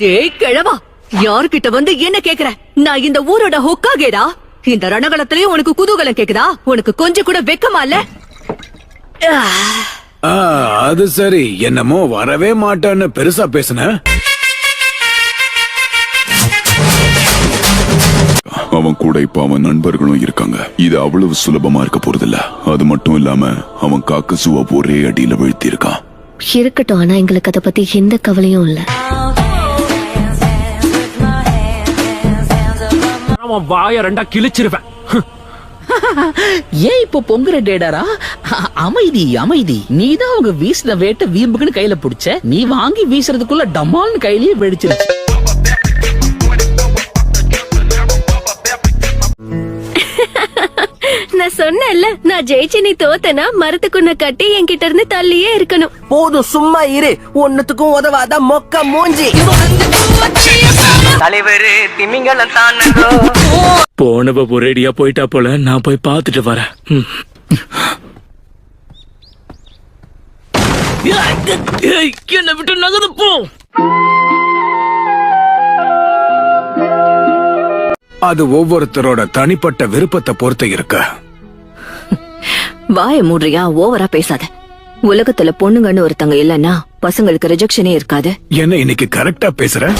டேய் கிழவா, யார்கிட்ட வந்து என்ன கேக்குற? நான் இந்த ஊரோட ஹொக்காகேடா. இந்த ரணகலத்திலயும் உனக்கு குதூகலம் கேக்குதா? உனக்கு கொஞ்சம் கூட வெக்கமா இல்ல? அது சரி, என்னமோ வரவே மாட்டான்னு பெருசா பேசுன. அவன் கூட இப்ப அவன் நண்பர்களும் இருக்காங்க. இது அவ்வளவு சுலபமா இருக்க போறதில்ல. அது மட்டும் இல்லாம அவன் காக்கசுவா ஒரே அடியில வீழ்த்தி இருக்கான். இருக்கட்டும், ஆனா எங்களுக்கு அத பத்தி எந்த கவலையும் இல்ல. அவன் வாய ரெண்டா கிழிச்சிருவேன். ஏன் இப்போ பொங்குற டேடாரா? அமைதி அமைதி. நீதான் அவங்க வீசின வேட்ட வீம்புக்குன்னு கையில புடிச்ச. நீ வாங்கி வீசுறதுக்குள்ள டமால்னு கையிலேயே வெடிச்சிருச்சு. நான் சொன்னேன்ல, நான் ஜெயிச்சு நீ தோத்தனா மரத்துக்குன்ன கட்டி என்கிட்ட இருந்து தள்ளியே இருக்கணும். போதும், சும்மா இரு. ஒன்னுத்துக்கும் உதவாத மொக்க மூஞ்சி. தலைவரு திமிங்கலம் தானோ. போனவ ஒரேடியா போயிட்டா போல. நான் போய் பாத்துட்டு வரேன். என்ன விட்டு நகரு போ. அது ஒவ்வொருத்தரோட தனிப்பட்ட விருப்பத்தை பொறுத்து இருக்கு. வாய மூடுறியா? ஓவரா பேசாத. உலகத்துல பொண்ணுங்கன்னு ஒருத்தங்க இல்லன்னா பசங்களுக்கு ரிஜெக்ஷனே இருக்காது. என்ன இன்னைக்கு கரெக்டா பேசுற?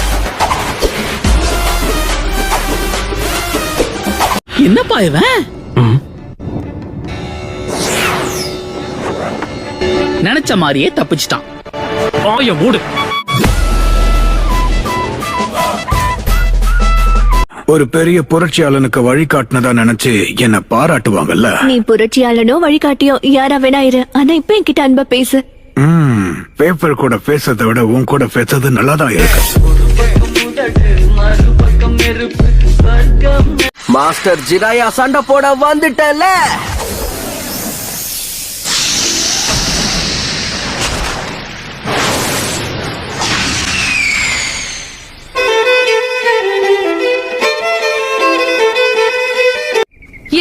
என்னப்பா இவன்? நினைச்ச மாதிரியே தப்பிச்சிட்டான். வாய மூடு. ஒரு பெரிய புரட்சியாளனுக்கு வழிகாட்டினதா நினைச்சு என்ன பாராட்டுவாங்கல்ல. நீ புரட்சியாளனோ வழிகாட்டியோ யாரா வேணா இரு, ஆனா இப்ப என்கிட்ட அன்பா பேசு. பேப்பர் கூட பேசுறதை விட உன் கூட பேசுறது நல்லாதான் இருக்கு. மாஸ்டர் ஜிராயா சண்டை போட வந்துட்டல.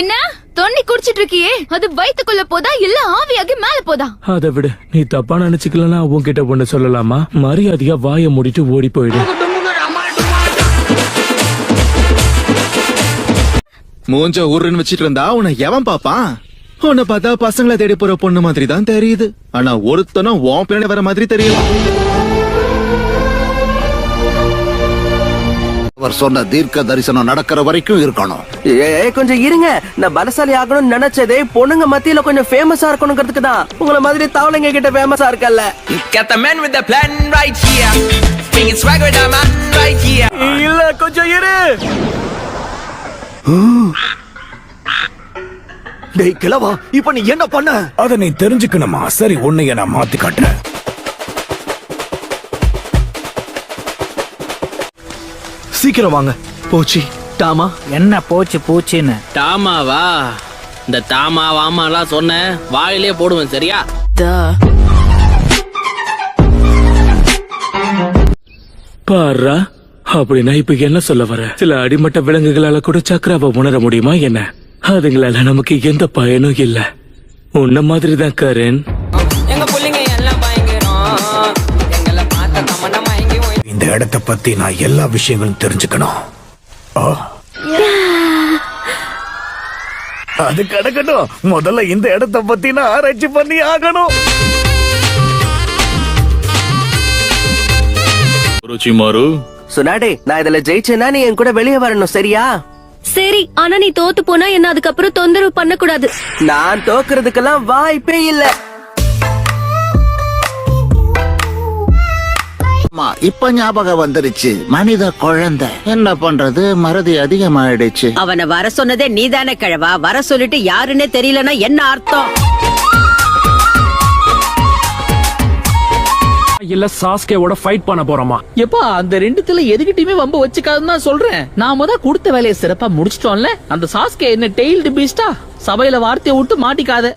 என்ன தொண்ணி குடிச்சிட்டு இருக்கியே, அது வயித்துக்குள்ள போதா இல்ல ஆவியாகி மேல போதா? அதை விட நீ தப்பா நினைச்சுக்கலாம். உன்கிட்ட ஒண்ணு சொல்லலாமா? மரியாதையா வாய மூடிட்டு ஓடி போயிடு. மூஞ்ச ஊருன்னு வச்சிட்டு இருந்தா உன்னை எவன் பாப்பான்? உன்னை பார்த்தா பசங்களை தேடி போற பொண்ணு மாதிரி தான் தெரியுது. ஆனா ஒருத்தனும் உன் பின்னாடி வர மாதிரி தெரியல. அவர் சொன்ன தீர்க்க தரிசனம் நடக்கிற வரைக்கும் இருக்கணும். கொஞ்சம் இருங்க. நான் பலசாலி ஆகணும்னு நினைச்சதே பொண்ணுங்க மத்தியில கொஞ்சம் ஃபேமஸா இருக்கணுங்கிறதுக்கு தான். உங்களை மாதிரி தவளைங்க கிட்ட ஃபேமஸா இருக்கல்ல. இல்ல, கொஞ்சம் இரு. டேய் கிழவா, இப்ப நீ என்ன பண்ண? அத நீ தெரிஞ்சுக்கணுமா? சரி, உன்னைய நான் மாத்தி காட்டுறேன். சீக்கிரம் வாங்க. போச்சு டாமா. என்ன போச்சு பூச்சின்னு? டாமாவா? இந்த தாமாவாமாலாம் சொன்ன வாயிலே போடுவேன். சரியா? பாரா, அப்படின்னா இப்ப என்ன சொல்ல வர? சில அடிமட்ட விலங்குகளால கூட சக்கராவை உணர முடியுமா என்ன? அதுங்களால நமக்கு எந்த பயனும் இல்ல. உன்ன மாதிரிதான் கரண். இந்த இடத்தை பத்தி நான் எல்லா விஷயங்களும் தெரிஞ்சுக்கணும். அது கிடக்கட்டும். முதல்ல இந்த இடத்தை பத்தி நான் ஆராய்ச்சி பண்ணி ஆகணும். சுனாடே, நான் இதுல ஜெயிச்சேன்னா நீ என் கூட வெளியே வரணும். சரியா? சரி, ஆனா நீ தோத்து போனா என்ன அதுக்கப்புறம் தொந்தரவு பண்ண கூடாது. நான் தோக்குறதுக்கெல்லாம் வாய்ப்பே இல்ல. இப்ப ஞாபகம் வந்துருச்சு. மனித குழந்தை என்ன பண்றது, மறதி அதிகமாயிடுச்சு. அவனை வர சொன்னதே நீதானே கிழவா? வர சொல்லிட்டு யாருன்னே தெரியலன்னா என்ன அர்த்தம்? இல்ல சாஸ்கேவோட ஃபைட் பண்ண போறோமா? எப்பா, அந்த ரெண்டுத்துல எதுக்கிட்டயுமே வம்ப வச்சுக்காதுன்னு தான் சொல்றேன். நாம தான் கொடுத்த வேலையை சிறப்பா முடிச்சிட்டோம்ல. அந்த சாஸ்கே என்ன டெய்ல்டு பீஸ்டா? சபையில வார்த்தையை விட்டு மாட்டிக்காத.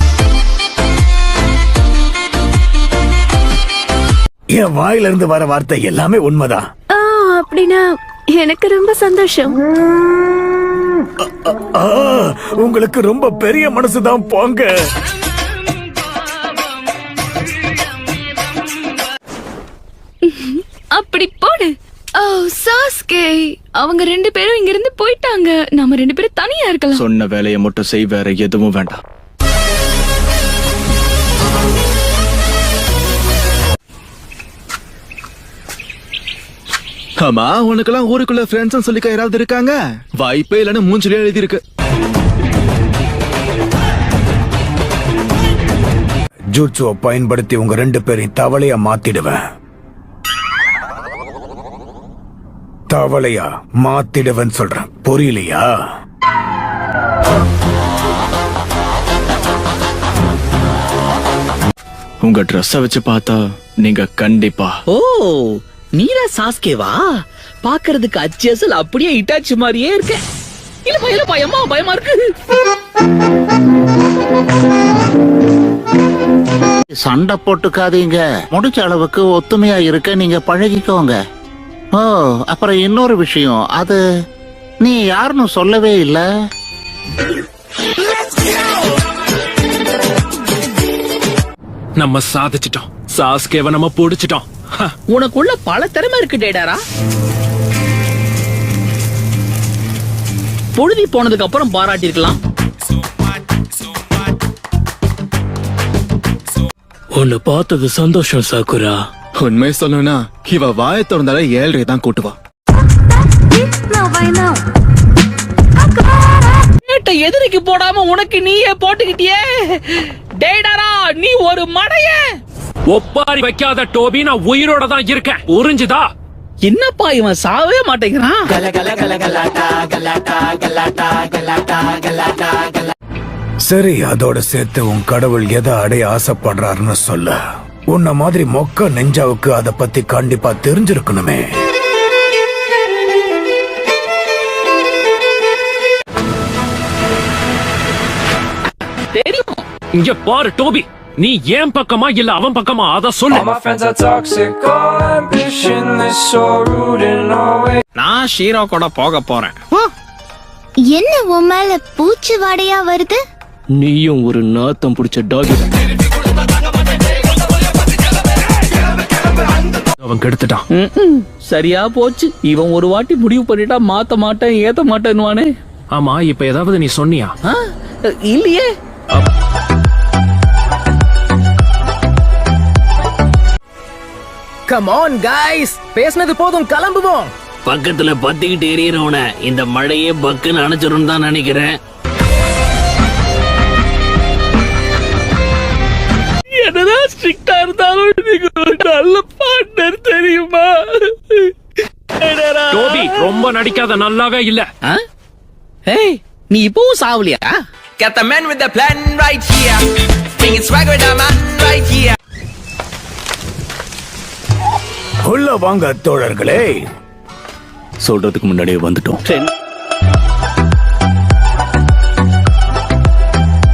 என் வாயில இருந்து வர வார்த்தை எல்லாமே உண்மைதான். அப்படின்னா எனக்கு ரொம்ப சந்தோஷம். உங்களுக்கு ரொம்ப பெரிய மனசுதான் போங்க. அப்படி போடு. ஓ சாஸ்கே, அவங்க 2 பேரும் இங்க இருந்து போயிட்டாங்க. நாம 2 பேரும் தனியா இருக்கலாம். சொன்ன வேலையை மட்டும் செய், வேற எதுவும் வேண்டாம். ஆமா, உனக்கெல்லாம் ஊருக்குள்ள ஃப்ரெண்ட்ஸ் சொல்லிக்க யாராவது இருக்காங்க? வாய்ப்பே இல்லைன்னு மூஞ்சிலே எழுதி இருக்கு. ஜூட்சுவை பயன்படுத்தி உங்க 2 பேரையும் தவளையா மாத்திடுவேன். தவளையா மாத்திடுவேன் சொல்றேன், புரியலையா? உங்க ட்ரெஸ்ஸ வச்சு பார்த்தா நீங்க கண்டிப்பா. ஓ, நீரா சாஸ்கேவா? பாக்குறதுக்கு அச்சேசல் அப்படியே இட்டாச்சி மாதிரியே இருக்க. இல்லப்பா அம்மா, பயமா இருக்கு. சண்டை போட்டுக்காதீங்க. முடிச்ச அளவுக்கு ஒத்துமையா இருக்க நீங்க பழகிக்கோங்க. ஓ, அப்புறம் இன்னொரு விஷயம், அது நீ யாருன்னு சொல்லவே இல்ல. நம்ம சாதிச்சிட்டோம். சாஸ்கேவை நம்ம பிடிச்சிட்டோம். உனக்குள்ள பல திறமை இருக்கு டேடாரா. பொழுதி போனதுக்கு அப்புறம் பாராட்டிருக்கலாம். உன்னை பார்த்தது சந்தோஷம் சாக்குரா. உண்மை சொல்லணும்னா இவ வாய திறந்தால 7 தான் கூட்டுவா. எதிரிக்கு போடாம உனக்கு நீயே போட்டுக்கிட்டியே. டேடாரா, நீ ஒரு மடைய. ஒப்பாரி வைக்காத டோபி, நான் உயிரோட தான் இருக்கேன், புரிஞ்சுதா? என்னப்பா இவன் சாவே மாட்டேங்கிறான். சரி, அதோட சேர்த்து உன் கடவுள் எதை அடைய ஆசைப்படுறாருன்னு சொல்ல. உன்ன மாதிரி மொக்க நெஞ்சாவுக்கு அத பத்தி கண்டிப்பா தெரிஞ்சிருக்கணுமே. தெரியும். இங்க பாரு டோபி, நீ ஏன் பக்கமா இல்ல அவன் பக்கமா, அத சொல்லு. நான் ஷீரோ கூட போக போறேன். என்ன உன் மேல பூச்சி வாடையா வருது? நீயும் ஒரு நாத்தம் புடிச்ச டாகி. அவன் கெடுத்துட்டான். சரியா போச்சு. இவன் ஒரு வாட்டி முடிவு பண்ணிட்டா மாத்த மாட்டேன், ஏத்த மாட்டேன்னுவானே. ஆமா, இப்ப ஏதாவது நீ சொன்னியா? இல்லையே. கம் ஆன் கைஸ், பேசினது போதும், கிளம்புவோம். பக்கத்துல பத்திக்கிட்டு எரியறவன இந்த மழையே பக்குன்னு அணைச்சிரும் தான் நினைக்கிறேன். என்னதான் ஸ்ட்ரிக்டா இருந்தாலும் நீங்க ஒரு நல்ல பார்ட்னர், தெரியுமா? டோபி, ரொம்ப நடிக்காத, நல்லாவே இல்ல. ஏய், நீ இப்பவும் Savaliya? Got the man with the plan right here. Bringing swag with the man right here. உள்ள வாங்க தோழர்களே. சொல்றதுக்கு முன்னாடியே வந்துட்டோம்.